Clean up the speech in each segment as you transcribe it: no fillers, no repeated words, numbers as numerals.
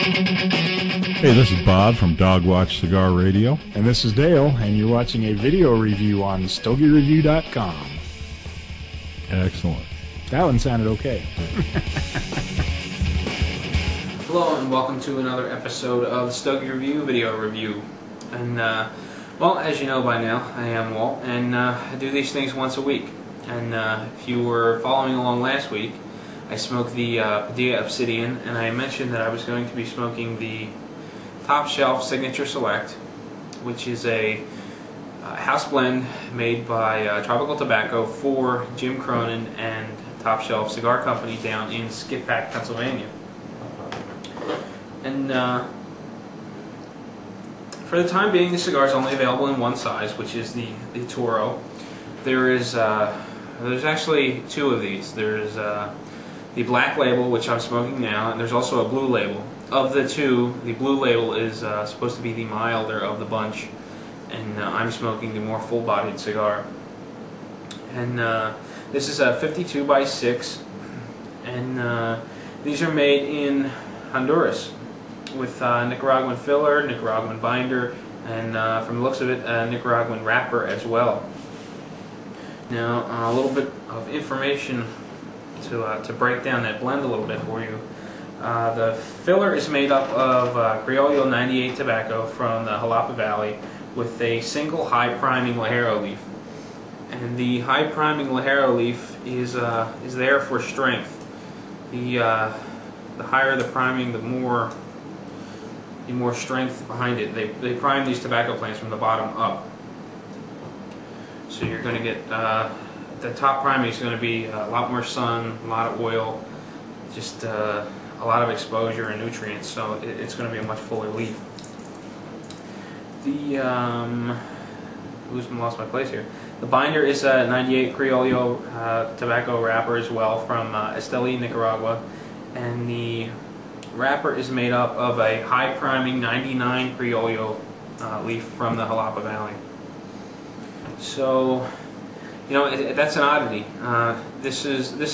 Hey, this is Bob from Dogwatch Cigar Radio. And this is Dale, and you're watching a video review on StogieReview.com. Excellent. That one sounded okay. Hello and welcome to another episode of Stogie Review Video Review. And, well, as you know by now, I am Walt, and I do these things once a week. And if you were following along last week, I smoked the Padilla Obsidian, and I mentioned that I was going to be smoking the Top Shelf Signature Select, which is a house blend made by Tropical Tobacco for Jim Cronin and Top Shelf Cigar Company down in Skippack, Pennsylvania. And for the time being, the cigar is only available in one size, which is the Toro. There's actually two of these. There's the black label, which I'm smoking now, and there's also a blue label. Of the two, the blue label is supposed to be the milder of the bunch, and I'm smoking the more full-bodied cigar. And this is a 52 by 6, and these are made in Honduras with Nicaraguan filler, Nicaraguan binder, and from the looks of it, a Nicaraguan wrapper as well. Now, a little bit of information to break down that blend a little bit for you. The filler is made up of Criollo 98 tobacco from the Jalapa Valley with a single high priming Ligero leaf. And the high priming Ligero leaf is there for strength. The higher the priming, the more strength behind it. They prime these tobacco plants from the bottom up. So you're going to get the top priming is going to be a lot more sun, a lot of oil, just a lot of exposure and nutrients. So it's going to be a much fuller leaf. The lost my place here. The binder is a 98 Criollo tobacco wrapper as well from Esteli, Nicaragua, and the wrapper is made up of a high priming 99 Criollo leaf from the Jalapa Valley. So, you know, that's an oddity. This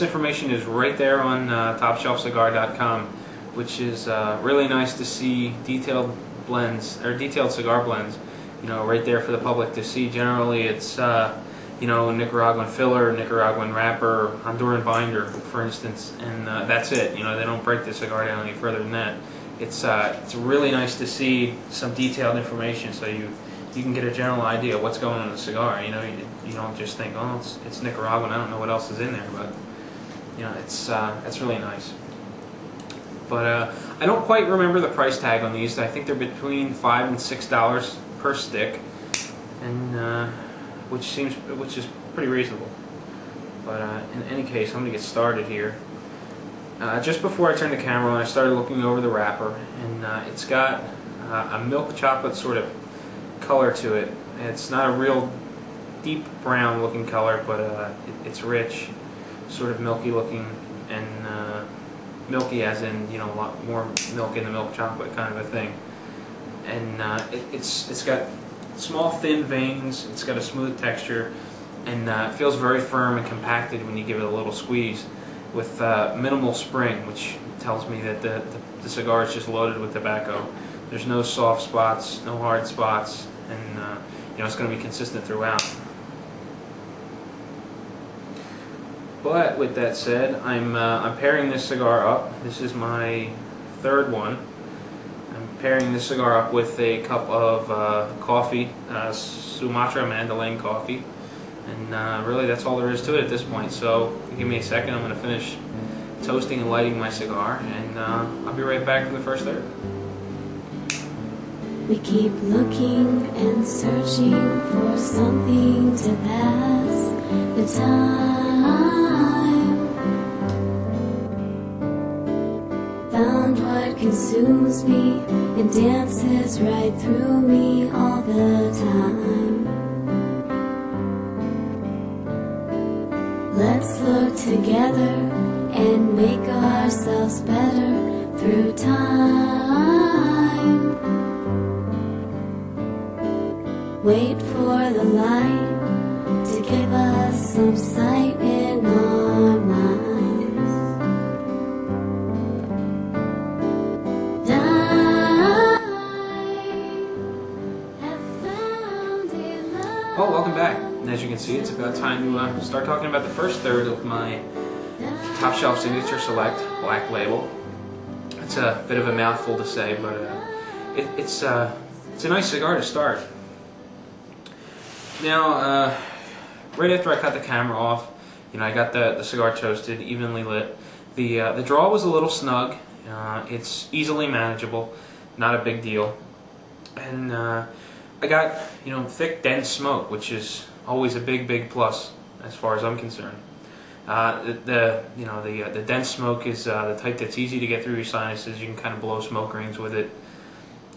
information is right there on TopShelfCigar.com, which is really nice to see detailed blends or detailed cigar blends. You know, right there for the public to see. Generally, it's you know, Nicaraguan filler, Nicaraguan wrapper, Honduran binder, for instance, and that's it. You know, they don't break the cigar down any further than that. It's really nice to see some detailed information, so you can get a general idea of what's going on in the cigar. You know, you don't just think, oh, it's Nicaraguan, I don't know what else is in there, but you know, it's really nice. But I don't quite remember the price tag on these. I think they're between $5 and $6 per stick, and which is pretty reasonable. But in any case, I'm gonna get started here. Just before I turned the camera on, I started looking over the wrapper, and it's got a milk chocolate sort of color to it. It's not a real deep brown looking color, but it's rich, sort of milky looking, and milky as in, you know, a lot more milk in the milk chocolate kind of a thing. And it's got small thin veins, it's got a smooth texture, and it feels very firm and compacted when you give it a little squeeze, with minimal spring, which tells me that the cigar is just loaded with tobacco. There's no soft spots, no hard spots, and you know, it's going to be consistent throughout. But with that said, I'm pairing this cigar up. This is my third one. I'm pairing this cigar up with a cup of coffee, Sumatra Mandalay coffee, and really that's all there is to it at this point. So give me a second, I'm going to finish toasting and lighting my cigar, and I'll be right back for the first third. We keep looking and searching for something to pass the time. Found what consumes me and dances right through me all the time. Let's look together and make ourselves better through time. Wait for the light to give us some sight in our minds. Well, welcome back. And as you can see, it's about time to start talking about the first third of my Top Shelf Signature Select Black Label. It's a bit of a mouthful to say, but it's a nice cigar to start. Now, right after I cut the camera off, I got the cigar toasted, evenly lit. The draw was a little snug. It's easily manageable, not a big deal. And I got thick, dense smoke, which is always a big plus as far as I'm concerned. The dense smoke is the type that's easy to get through your sinuses. You can kind of blow smoke rings with it.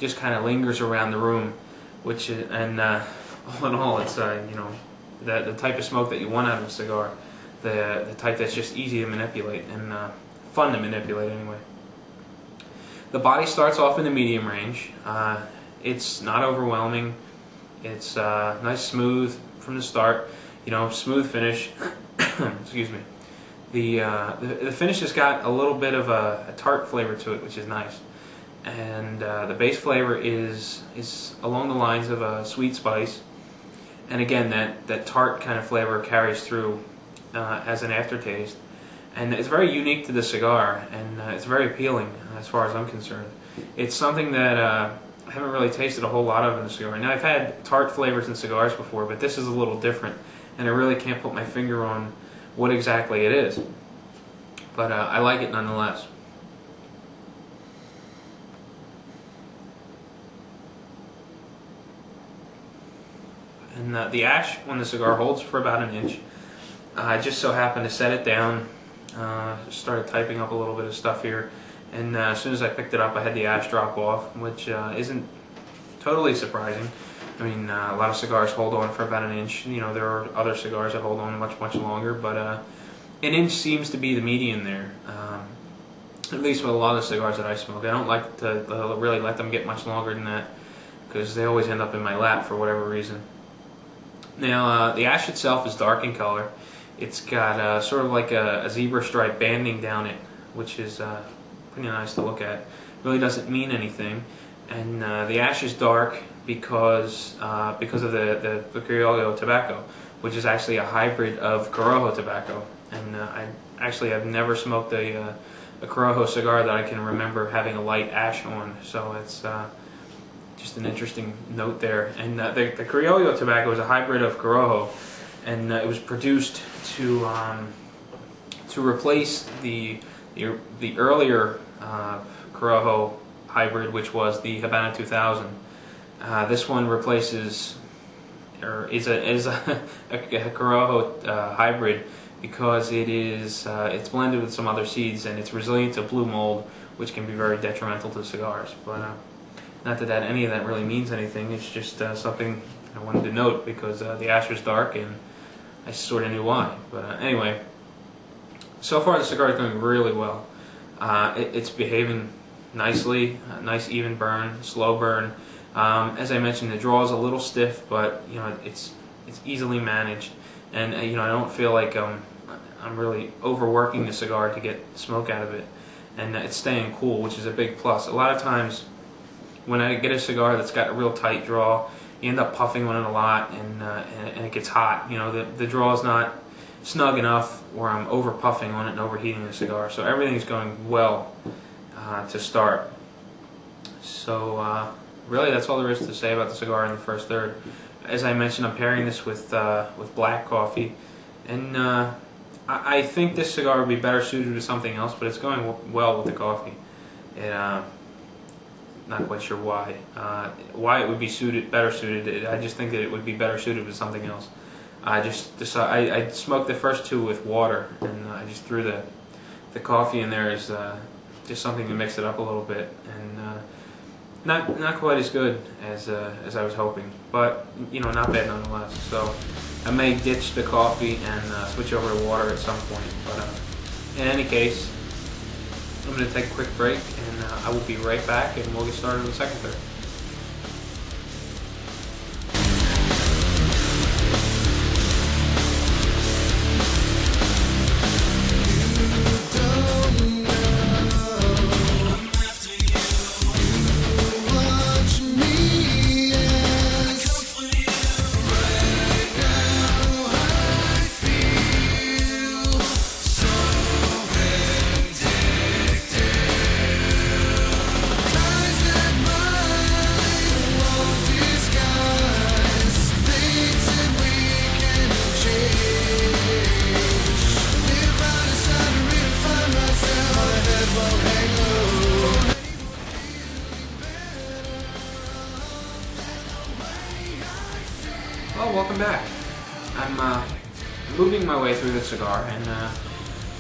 Just kind of lingers around the room, which is, and all in all, it's the type of smoke that you want out of a cigar. The type that's just easy to manipulate and fun to manipulate anyway. The body starts off in the medium range. It's not overwhelming. It's nice, smooth from the start. Smooth finish. Excuse me. The finish has got a little bit of a tart flavor to it, which is nice. And the base flavor is along the lines of a sweet spice. And again, that tart kind of flavor carries through as an aftertaste. And it's very unique to the cigar, and it's very appealing as far as I'm concerned. It's something that I haven't really tasted a whole lot of in a cigar. Now, I've had tart flavors in cigars before, but this is a little different, and I really can't put my finger on what exactly it is. But I like it nonetheless. And the ash on the cigar holds for about an inch. I just so happened to set it down, started typing up a little bit of stuff here, and as soon as I picked it up I had the ash drop off, which isn't totally surprising. I mean, a lot of cigars hold on for about an inch. There are other cigars that hold on much longer, but an inch seems to be the median there, at least with a lot of cigars that I smoke. I don't like to really let them get much longer than that, because they always end up in my lap for whatever reason. Now, the ash itself is dark in color. It's got sort of like a zebra stripe banding down it, which is pretty nice to look at. Really doesn't mean anything. And the ash is dark because of the Criollo tobacco, which is actually a hybrid of Corojo tobacco. And I've never smoked a Corojo cigar that I can remember having a light ash on. So it's just an interesting note there. And the Criollo tobacco is a hybrid of Corojo, and it was produced to replace the earlier Corojo hybrid, which was the Habana 2000. This one replaces, or is a Corojo hybrid, because it's blended with some other seeds, and it's resilient to blue mold, which can be very detrimental to cigars. But not that any of that really means anything. It's just something I wanted to note, because the ash was dark and I sort of knew why. But anyway, so far the cigar is going really well. It's behaving nicely, nice even burn, slow burn. As I mentioned, the draw is a little stiff, but it's easily managed, and I don't feel like I'm really overworking the cigar to get smoke out of it, and it's staying cool, which is a big plus. A lot of times when I get a cigar that's got a real tight draw, you end up puffing on it a lot, and it gets hot. The draw is not snug enough where I'm over puffing on it and overheating the cigar. So everything's going well to start. So really, that's all there is to say about the cigar in the first third. As I mentioned, I'm pairing this with black coffee, and I think this cigar would be better suited to something else, but it's going well with the coffee. Not quite sure why. Why it would be better suited. I just think that it would be better suited with something else. I just decided I smoked the first two with water, and I just threw the coffee in there as just something to mix it up a little bit, and not quite as good as I was hoping, but not bad nonetheless. So I may ditch the coffee and switch over to water at some point. But in any case, I'm going to take a quick break, and I will be right back, and we'll get started with the second third. Well, welcome back. I'm moving my way through the cigar, and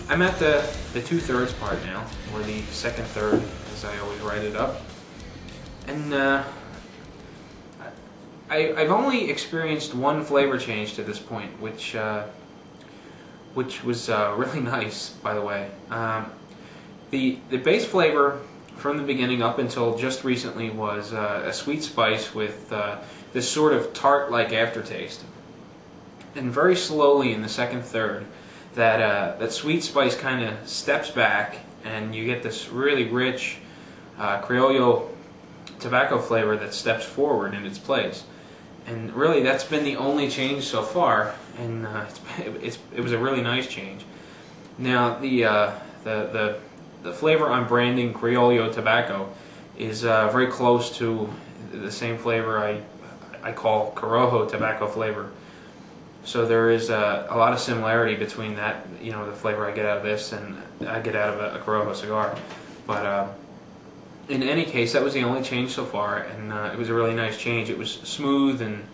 I'm at the 2/3 part now, or the second third, as I always write it up. And I've only experienced one flavor change to this point, which was really nice, by the way. The base flavor from the beginning up until just recently was a sweet spice with this sort of tart-like aftertaste. And very slowly in the second third, that sweet spice kind of steps back, and you get this really rich Criollo tobacco flavor that steps forward in its place. And really, that's been the only change so far, and it was a really nice change. Now, the flavor I'm branding Criollo tobacco is very close to the same flavor I call Corojo tobacco flavor. So there is a lot of similarity between that, the flavor I get out of this and I get out of a Corojo cigar. But in any case, that was the only change so far, and it was a really nice change. It was smooth and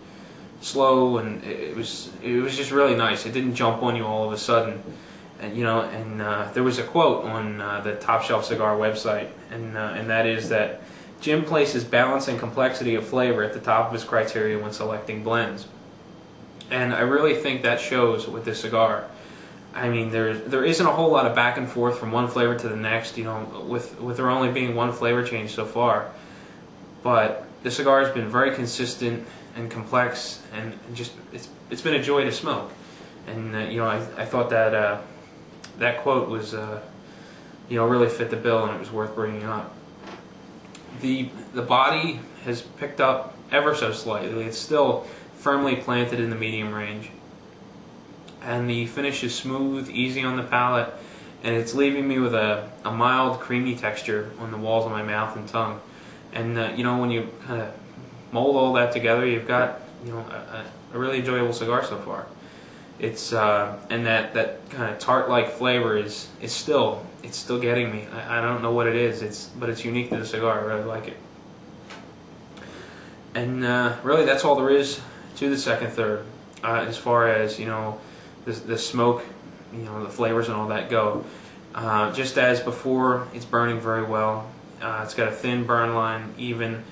slow, and it was just really nice. It didn't jump on you all of a sudden, and there was a quote on the Top Shelf Cigar website, and that is that Jim places balance and complexity of flavor at the top of his criteria when selecting blends, and I really think that shows with this cigar. I mean, there isn't a whole lot of back and forth from one flavor to the next, with there only being one flavor change so far. But the cigar has been very consistent and complex, and just it's been a joy to smoke. And I thought that that quote was really fit the bill, and it was worth bringing up. The body has picked up ever so slightly. It's still firmly planted in the medium range. And the finish is smooth, easy on the palate, and it's leaving me with a mild, creamy texture on the walls of my mouth and tongue. And when you kind of mold all that together, you've got a really enjoyable cigar so far. It's and that kind of tart-like flavor is still getting me. I don't know what it is. But it's unique to the cigar. I really like it. And really, that's all there is to the second third, as far as the smoke, the flavors and all that go. Just as before, it's burning very well. It's got a thin burn line, even.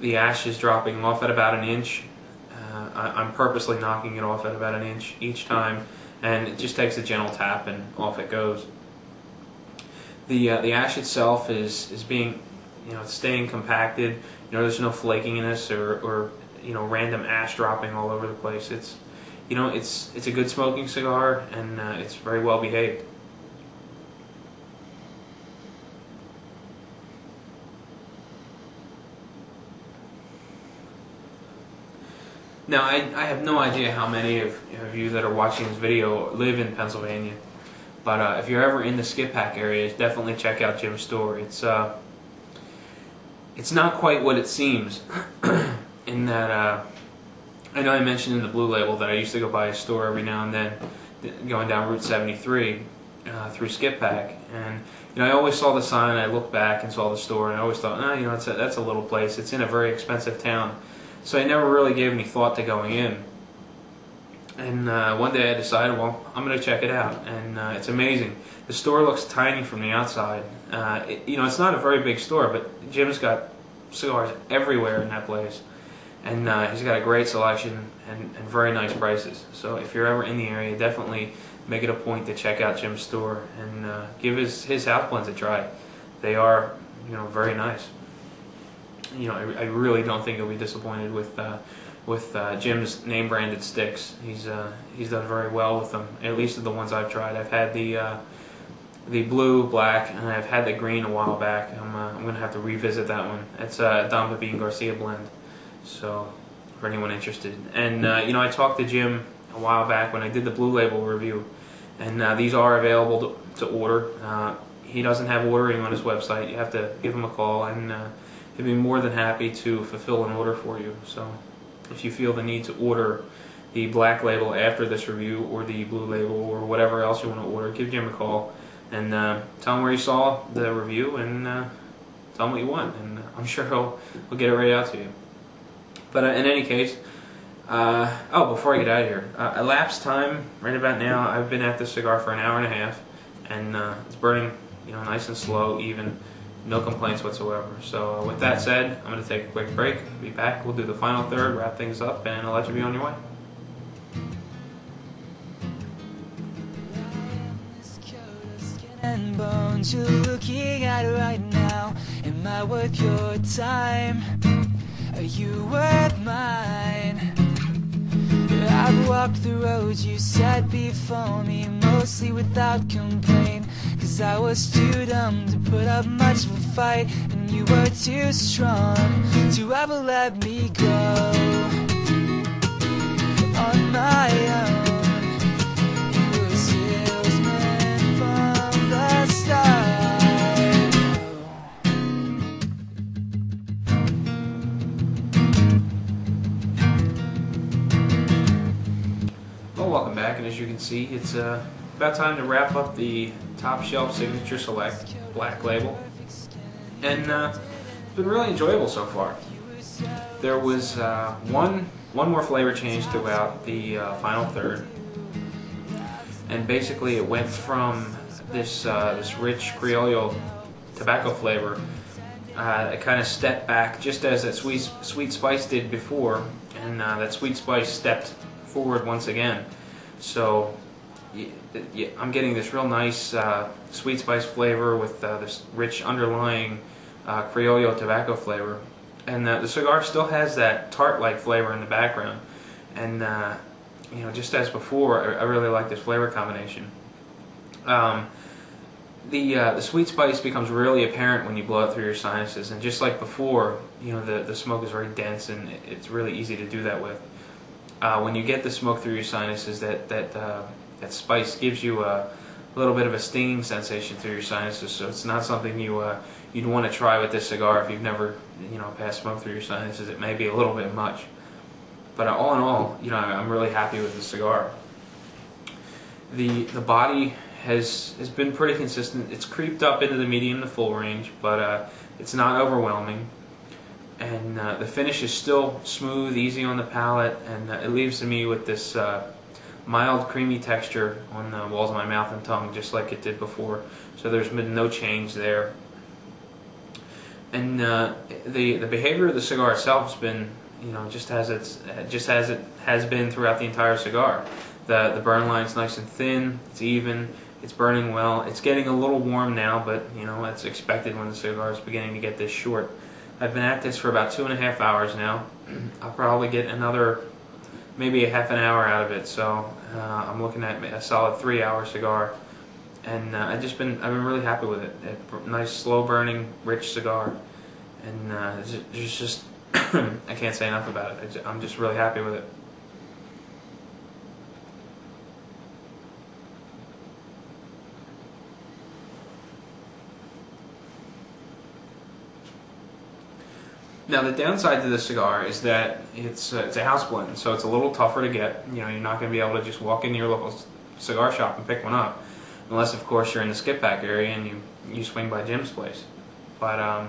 The ash is dropping off at about an inch. I'm purposely knocking it off at about an inch each time, and it just takes a gentle tap and off it goes. The ash itself is being, it's staying compacted. There's no flakiness or random ash dropping all over the place. It's a good smoking cigar, and it's very well behaved. Now, I have no idea how many of you that are watching this video live in Pennsylvania, but if you're ever in the Skip Pack area, definitely check out Jim's store. It's not quite what it seems, in that I know I mentioned in the Blue Label that I used to go by a store every now and then, going down Route 73 through Skip Pack, and I always saw the sign. I looked back and saw the store, and I always thought, that's a little place. It's in a very expensive town, so I never really gave any thought to going in. And one day I decided, well, I'm going to check it out, and it's amazing. The store looks tiny from the outside. It's not a very big store, but Jim's got cigars everywhere in that place. And he's got a great selection and very nice prices. So if you're ever in the area, definitely make it a point to check out Jim's store and give his house blends a try. They are, very nice. I really don't think you'll be disappointed with Jim's name branded sticks. He's done very well with them. At least the ones I've tried. I've had the blue, black, and I've had the green a while back. I'm gonna have to revisit that one. It's a Don Pepin Garcia blend. So, for anyone interested. And, I talked to Jim a while back when I did the Blue Label review, and these are available to order. He doesn't have ordering on his website. You have to give him a call, and he'd be more than happy to fulfill an order for you. So, if you feel the need to order the Black Label after this review, or the Blue Label, or whatever else you want to order, give Jim a call, and tell him where you saw the review, and tell him what you want, and I'm sure he'll get it right out to you. But in any case, Oh, before I get out of here, elapsed time right about now. I've been at this cigar for an hour and a half, and it's burning, nice and slow, even, no complaints whatsoever. So with that said, I'm going to take a quick break. Be back. We'll do the final third, wrap things up, and I'll let you be on your way. And bones you're looking at right now. Am I worth your time? Are you worth mine? I've walked the roads you set before me, mostly without complaint, 'cause I was too dumb to put up much of a fight, and you were too strong to ever let me go on my own. You were a salesman from the start. Well, welcome back, and as you can see, it's about time to wrap up the Top Shelf Signature Select Black Label, and it's been really enjoyable so far. There was one more flavor change throughout the final third, and basically it went from this rich Criollo tobacco flavor. It kind of stepped back, just as that sweet spice did before, and that sweet spice stepped forward once again. So I'm getting this real nice sweet spice flavor with this rich underlying Criollo tobacco flavor, and the cigar still has that tart-like flavor in the background. And just as before, I really like this flavor combination. The sweet spice becomes really apparent when you blow it through your sinuses, and just like before, the smoke is very dense, and it's really easy to do that with. When you get the smoke through your sinuses, that spice gives you a little bit of a stinging sensation through your sinuses. So it's not something you'd want to try with this cigar if you've never passed smoke through your sinuses. It may be a little bit much, but all in all, I'm really happy with the cigar. The body has been pretty consistent. It's creeped up into the medium to full range, but it's not overwhelming. And the finish is still smooth, easy on the palate, and it leaves me with this mild, creamy texture on the walls of my mouth and tongue, just like it did before. So there's been no change there. And the behavior of the cigar itself has been, just as it has been throughout the entire cigar. The burn line's nice and thin. It's even. It's burning well. It's getting a little warm now, but that's expected when the cigar is beginning to get this short. I've been at this for about 2.5 hours now. I'll probably get another, maybe a half an hour out of it. So I'm looking at a solid 3-hour cigar, and I've been really happy with it. Nice, slow burning, rich cigar, and there's just I can't say enough about it. I'm just really happy with it. Now the downside to this cigar is that it's a house blend, so it's a little tougher to get. You're not going to be able to just walk into your local cigar shop and pick one up, unless of course you're in the skip pack area and you swing by Jim's place. But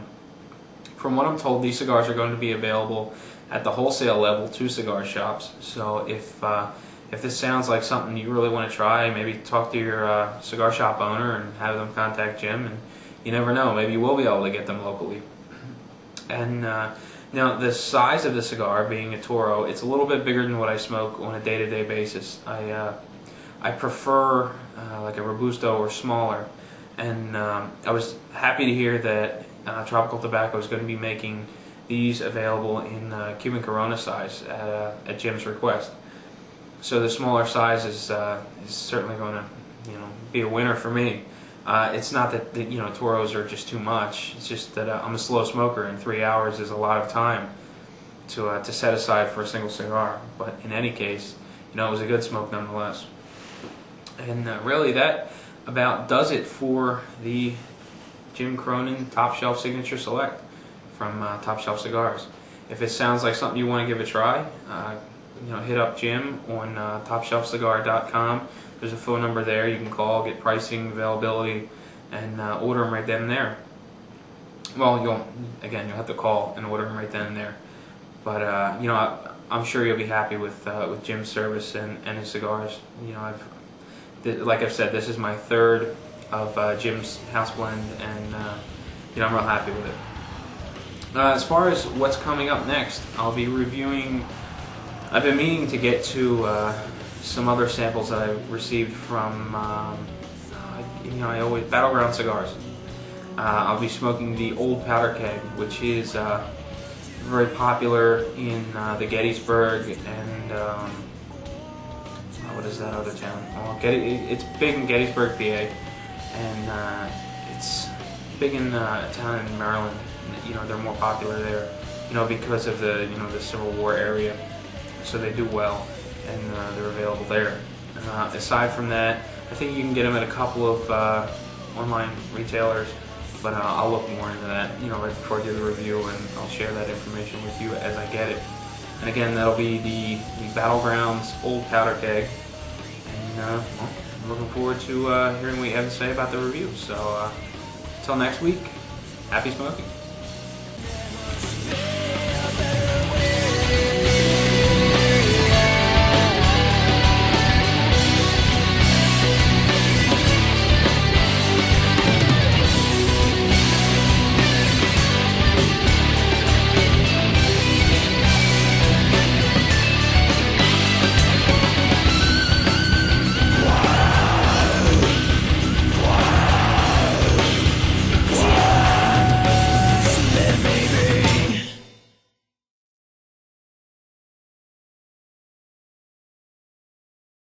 from what I'm told, these cigars are going to be available at the wholesale level to cigar shops. So if this sounds like something you really want to try, maybe talk to your cigar shop owner and have them contact Jim, and you never know, maybe you will be able to get them locally. And now the size of the cigar, being a Toro, it's a little bit bigger than what I smoke on a day-to-day basis. I prefer like a Robusto or smaller, and I was happy to hear that Tropical Tobacco is going to be making these available in Cuban Corona size at Jim's request. So the smaller size is certainly going to be a winner for me. It's not that Toros are just too much. It's just that I'm a slow smoker, and 3 hours is a lot of time to set aside for a single cigar. But in any case, it was a good smoke nonetheless. And really, that about does it for the Jim Cronin Top Shelf Signature Select from Top Shelf Cigars. If it sounds like something you want to give a try, hit up Jim on TopShelfCigar.com. There's a phone number there you can call, get pricing, availability, and order them right then and there. Well, you'll have to call and order them right then and there. But I'm sure you'll be happy with Jim's service and his cigars. You know, like I've said, this is my third of Jim's house blend, and you know, I'm real happy with it. As far as what's coming up next, I'll be reviewing. I've been meaning to get to some other samples that I received from you know, Battleground Cigars. I'll be smoking the Old Powder Keg, which is very popular in the Gettysburg and what is that other town? Well, it's big in Gettysburg, PA, and it's big in a town in Maryland. You know, they're more popular there, you know, because of the, you know, the Civil War area. So they do well, and they're available there. Aside from that, I think you can get them at a couple of online retailers, but I'll look more into that, you know, right before I do the review, and I'll share that information with you as I get it. And again, that'll be the Battlegrounds Old Powder Keg, and well, I'm looking forward to hearing what you have to say about the review. So until next week, happy smoking.